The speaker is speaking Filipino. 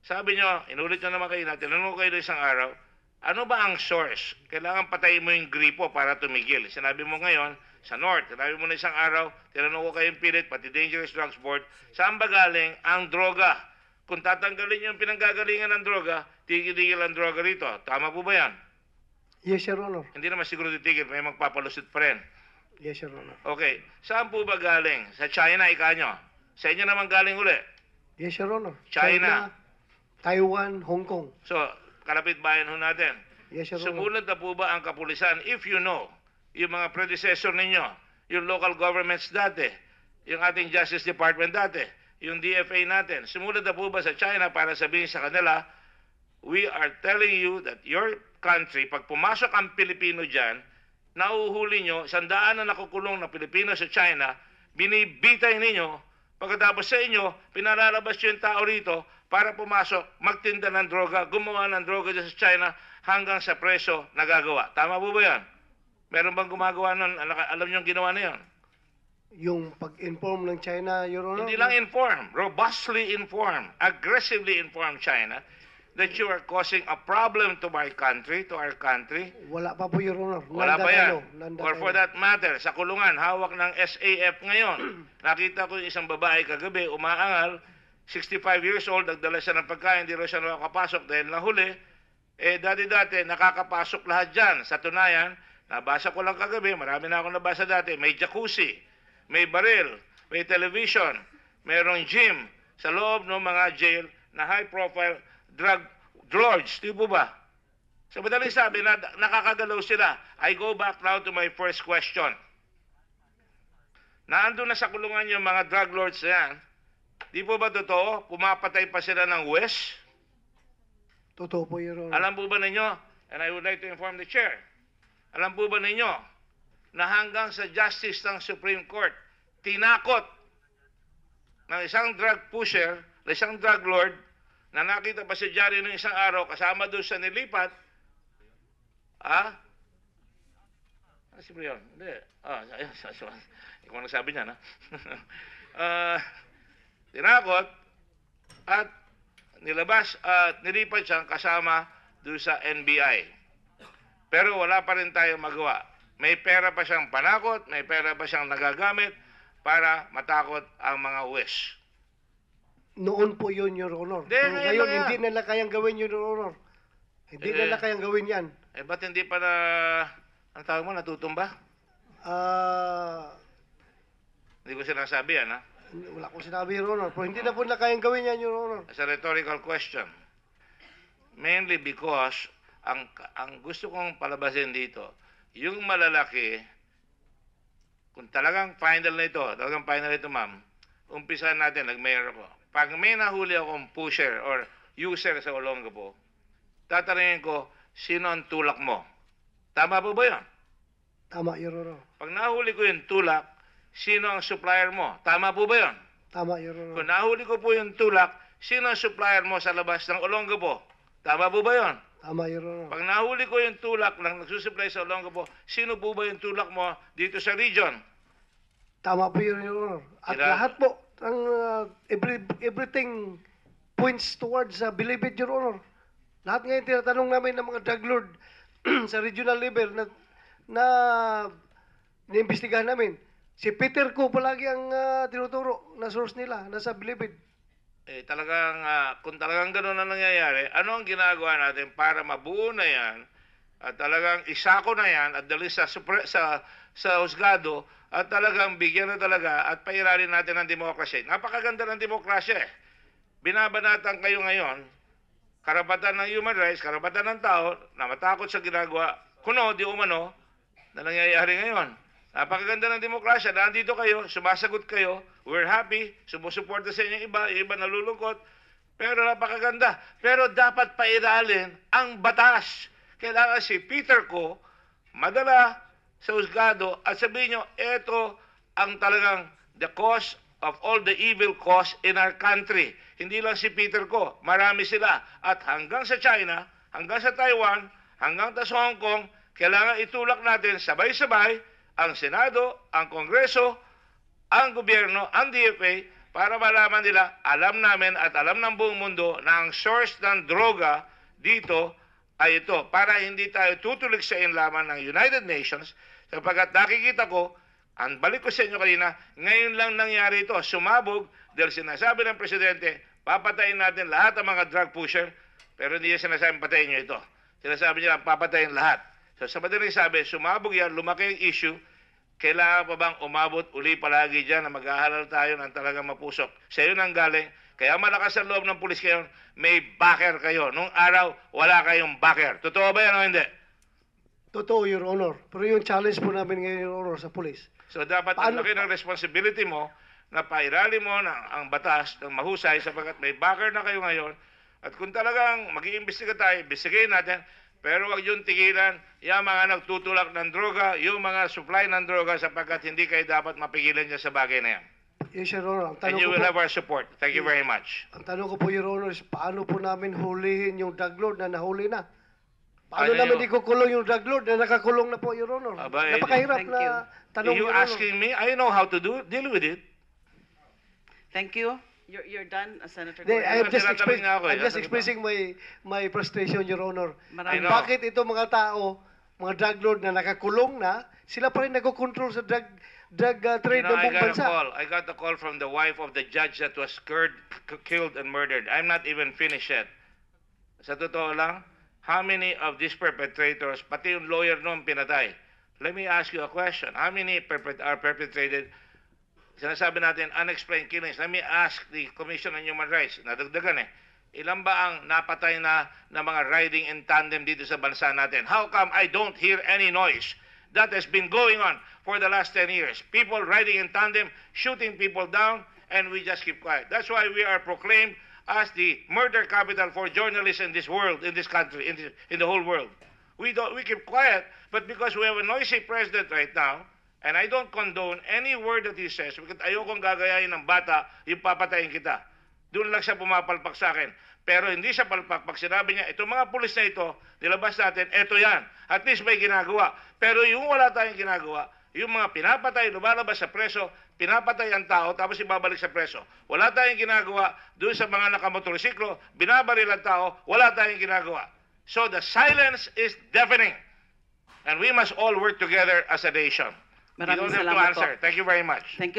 Sabi nyo, inulit nyo naman kayo na, tinanong ko kayo ng isang araw, ano ba ang source? Kailangan patayin mo yung gripo para tumigil. Sinabi mo ngayon, sa North, sinabi mo na isang araw, tinanong ko kayong pilit, pati Dangerous Drugs Board, saan ba galing ang droga? Kung tatanggalin yung pinanggagalingan ng droga, tigil-tigil ang droga rito. Tama po ba yan? Yes, Your Honor. Hindi naman siguro titigil, may magpapalusot pa rin. Yes, Your Honor. Okay, saan po ba galing? Sa China, ika nyo. Sa inyo naman galing uli. Yes, Your Honor. China. Taiwan, Hong Kong. So, kalapit bayan ho natin. Yes, Your Honor. Sumulat na po ba ang kapulisan, if you know, yung mga predecessor ninyo, yung local governments dati, yung ating Justice Department dati, yung DFA natin, sumulat na po ba sa China para sabihin sa kanila, we are telling you that your country, pag pumasok ang Pilipino dyan, nauhuli nyo, 100 na nakukulong na Pilipino sa China, binibitay ninyo, pagkatapos sa inyo, pinalalabas nyo yung tao rito para pumasok, magtinda ng droga, gumawa ng droga dyan sa China hanggang sa preso nagagawa. Tama po ba yan? Meron bang gumagawa nun? Alam nyo yung ginawa na yan? Yung pag-inform ng China, Your Honor? Hindi lang inform, robustly inform, aggressively inform China that you are causing a problem to my country, to our country. Wala pa po, Your Honor. Wala pa yan. Nanda Or for that matter, sa kulungan, hawak ng SAF ngayon. Nakita ko yung isang babae kagabi, umaangal, 65 years old, nagdala siya ng pagkain, hindi raw siya nakakapasok dahil nahuli. Dati-dati, nakakapasok lahat dyan. Sa tunayan, nabasa ko lang kagabi, marami na akong nabasa dati, may jacuzzi, may baril, may television, mayroong gym sa loob ng mga jail na high-profile drug lords. Di po ba? Sa madaling sabi na nakakagalaw sila. I go back now to my first question. Naandun na sa kulungan yung mga drug lords na yan. Di po ba totoo? Pumapatay pa sila ng West? Totoo po, Your Honor. Alam po ba ninyo, and I would like to inform the chair, alam po ba ninyo na hanggang sa justice ng Supreme Court, tinakot ng isang drug pusher, isang drug lord, na nakita pa si Jari noong isang araw, kasama doon sa nilipat, si Brion, hindi, ikaw nagsabi niya, na? Tinakot, at nilabas, at nilipat siyang kasama doon sa NBI. Pero wala pa rin tayong magawa. May pera pa siyang panakot, may pera pa siyang nagagamit para matakot ang mga West. Noon po yun, Your Honor. Hindi, Pero ngayon ngayon, na yan. hindi nila kayang gawin yun, Your Honor. Hindi nila kayang gawin yan. Ba't hindi pa na, ang tawag mo, natutumba? Hindi ko sinasabi yan, ha? Wala akong sinabi, Your Honor. Pero hindi na po nila kayang gawin yan, Your Honor. As a rhetorical question. Mainly because, ang gusto kong palabasin dito, yung malalaki, kung talagang final na ito, ma'am, umpisahan natin, nag-mayor ako. Pag may nahuli akong pusher or user sa Olongapo, tatanungin ko, sino ang tulak mo? Tama po ba yun? Tama, Your Honor. Pag nahuli ko yung tulak, sino ang supplier mo? Tama po ba yun? Tama, Your Honor. Kung nahuli ko po yung tulak, sino ang supplier mo sa labas ng Olongapo? Tama po ba yun? Tama, Your Honor. Pag nahuli ko yung tulak ng nagsusupply sa Olongapo, sino po ba yung tulak mo dito sa region? Tama po, Your Honor. At lahat po, ang everything points towards believe it, Your Honor. Lahat ngayon tinatanong namin ng mga drug lord sa regional level na niimbestigahan namin. Si Peter Ko palagi ang tinuturo na source nila, nasa believe it. Kung talagang gano'n na nangyayari, ano ang ginagawa natin para mabuo na yan at talagang isako na yan at dali sa husgado at talagang bigyan na talaga at pairalin natin ng demokrasya. Napakaganda ng demokrasya eh. Binabanatan kayo ngayon, karapatan ng human rights, karapatan ng tao na matakot sa ginagawa, kuno, di umano, na nangyayari ngayon. Napakaganda ng demokrasya. Nandito kayo, sumasagot kayo, we're happy, sumusuporta sa inyo iba, yung iba nalulungkot, pero napakaganda. Pero dapat pairalin ang batas. Kailangan si Peter Ko madala sa husgado at sabihin nyo, ito ang talagang the cause of all the evil cause in our country. Hindi lang si Peter Ko, marami sila. At hanggang sa China, hanggang sa Taiwan, hanggang sa Hong Kong, kailangan itulak natin sabay-sabay ang Senado, ang Kongreso, ang gobyerno, ang DFA, para malaman nila, alam namin at alam ng buong mundo na ang source ng droga dito ay ito. Para hindi tayo tutulig sa inlaman ng United Nations, sapagkat nakikita ko, ang balik ko sa inyo kanina, ngayon lang nangyari ito, sumabog dahil sinasabi ng Presidente, papatayin natin lahat ng mga drug pusher, pero hindi niya sinasabing patayin niyo ito. Sinasabi niya lang, papatayin lahat. So sa madaling sabi, sumabog yan, lumaki ang issue, kailangan pa bang umabot uli palagi dyan na maghahalal tayo ng talagang mapusok? Sa iyo nang galing, kaya malakas ang loob ng pulis kayo, may backer kayo. Nung araw, wala kayong backer. Totoo ba yan o hindi? Totoo, Your Honor. Pero yung challenge po namin ngayon, Your Honor, sa police. So dapat ang laki ng responsibility mo na pairali mo ang batas ng mahusay sapagkat may backer na kayo ngayon. At kung talagang mag-iimbestiga tayo, imbestigayin natin, pero wag yung tigilan, yung mga nagtutulak ng droga, yung mga supply ng droga sapagkat hindi kayo dapat mapigilan niya sa bagay na yan. Yes, Your Honor. Ang And tanong you ko will po, have our support. Thank you very much. ang tanong ko po, Your Honor, is paano po namin hulihin yung drug lord na nahuli na? Paano Ano namin yun? ikukulong yung drug lord na nakakulong na po, Your Honor? Aba, eh, Napakahirap Thank na you. tanong, You Your Honor. asking me, I know how to deal with it. Thank you. You're done, Senator Hindi, Gordon. Tinatanong niya ako eh. I'm just Ano ba? expressing my frustration, Your Honor. Marami. And bakit ito mga tao, mga drug lord na nakakulong na, sila pa rin nagko-control sa drug trade ng buong bansa. I got a call from the wife of the judge that was killed and murdered. I'm not even finished yet. Sa totoo lang, how many of these perpetrators, pati yung lawyer noon pinatay? Let me ask you a question. How many are perpetrated? Sinasabi natin unexplained killings. Let me ask the Commission on Human Rights. Nadagdagan eh. Ilan ba ang napatay na mga riding in tandem dito sa bansa natin? How come I don't hear any noise? That has been going on for the last 10 years. People riding in tandem, shooting people down, and we just keep quiet. That's why we are proclaimed as the murder capital for journalists in this world, in this country, in the whole world. We keep quiet, but because we have a noisy president right now, and I don't condone any word that he says, because ayokong gagayahin ng bata, yung papatayin kita. Doon lang siya pumapalpak sa akin. Pero hindi siya palpak. Pag sinabi niya, itong mga pulis na ito, nilabas natin, eto yan. At least may ginagawa. Pero yung wala tayong ginagawa, yung mga pinapatay, lumalabas sa preso, pinapatay ang tao, tapos ibabalik sa preso. Wala tayong ginagawa doon sa mga nakamotorsiklo, binabaril ang tao, wala tayong ginagawa. So the silence is deafening. And we must all work together as a nation. You Maraming don't have to salamat po. answer. Thank you very much. Thank you.